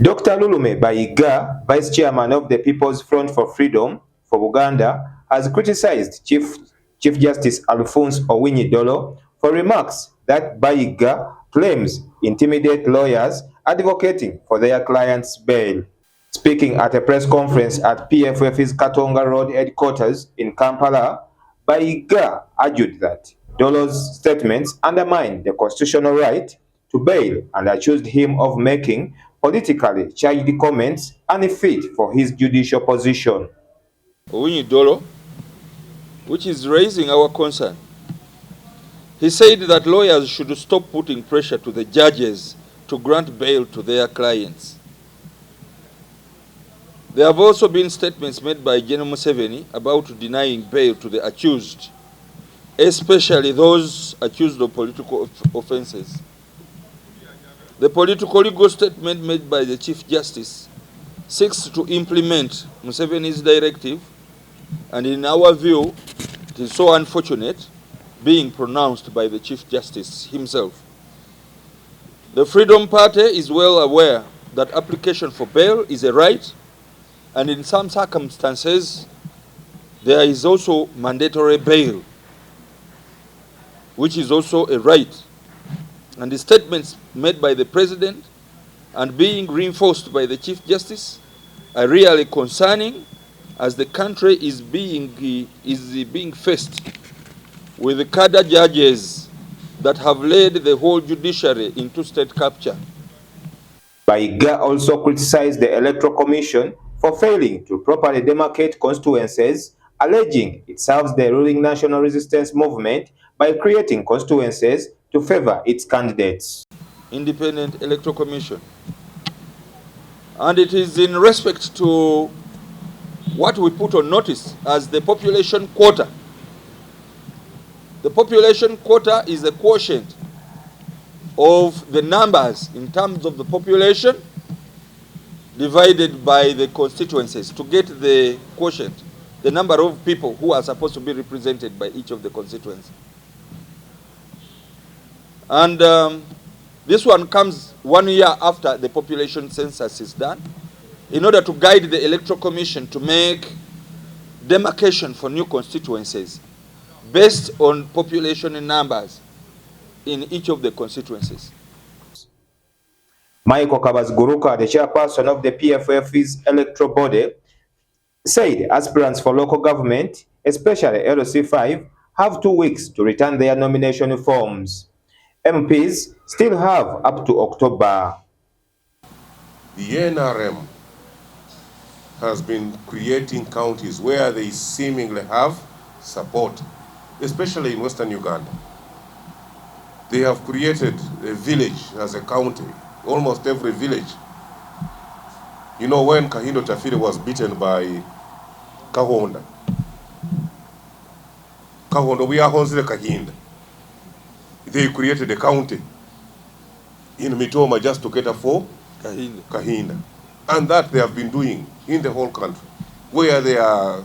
Dr. Lulume Bayiga, Vice Chairman of the People's Front for Freedom for Uganda, has criticized Chief Justice Alphonse Owiny Dollo for remarks that Bayiga claims intimidate lawyers advocating for their clients' bail. Speaking at a press conference at PFF's Katonga Road headquarters in Kampala, Bayiga argued that Dollo's statements undermine the constitutional right to bail and accused him of making politically charged comments unfit for his judicial position. Owiny Dollo, which is raising our concern. He said that lawyers should stop putting pressure to the judges to grant bail to their clients. There have also been statements made by General Museveni about denying bail to the accused, especially those accused of political offenses. The political legal statement made by the Chief Justice seeks to implement Museveni's directive, and in our view, it is so unfortunate being pronounced by the Chief Justice himself. The Freedom Party is well aware that application for bail is a right, and in some circumstances, there is also mandatory bail, which is also a right. And the statements made by the President and being reinforced by the Chief Justice are really concerning, as the country is being faced with the cadre judges that have led the whole judiciary into state capture. Bayiga also criticized the Electoral Commission for failing to properly demarcate constituencies, alleging it serves the ruling National Resistance Movement by creating constituencies to favor its candidates. Independent Electoral Commission. And it is in respect to what we put on notice as the population quota. The population quota is a quotient of the numbers in terms of the population divided by the constituencies to get the quotient, the number of people who are supposed to be represented by each of the constituencies. And this one comes 1 year after the population census is done, in order to guide the Electoral Commission to make demarcation for new constituencies based on population numbers in each of the constituencies. Michael Kabaziguruka, the chairperson of the PFF's electoral body, said aspirants for local government, especially LC5, have 2 weeks to return their nomination forms. MPs still have up to October. The NRM has been creating counties where they seemingly have support, especially in Western Uganda. They have created a village as a county, almost every village. You know, when Kahindo Tafiri was beaten by Kahonda, we are Honsile Kahinda. They created a county in Mitoma just to cater for Kahinda. And that they have been doing in the whole country. Where their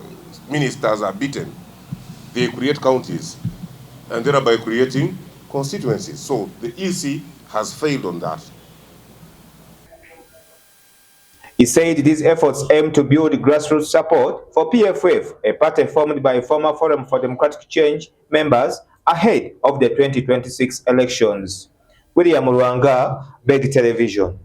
ministers are beaten, they create counties and thereby creating constituencies. So the EC has failed on that. He said these efforts aim to build grassroots support for PFF, a party formed by former Forum for Democratic Change members ahead of the 2026 elections. William Ruanga, Beg Television.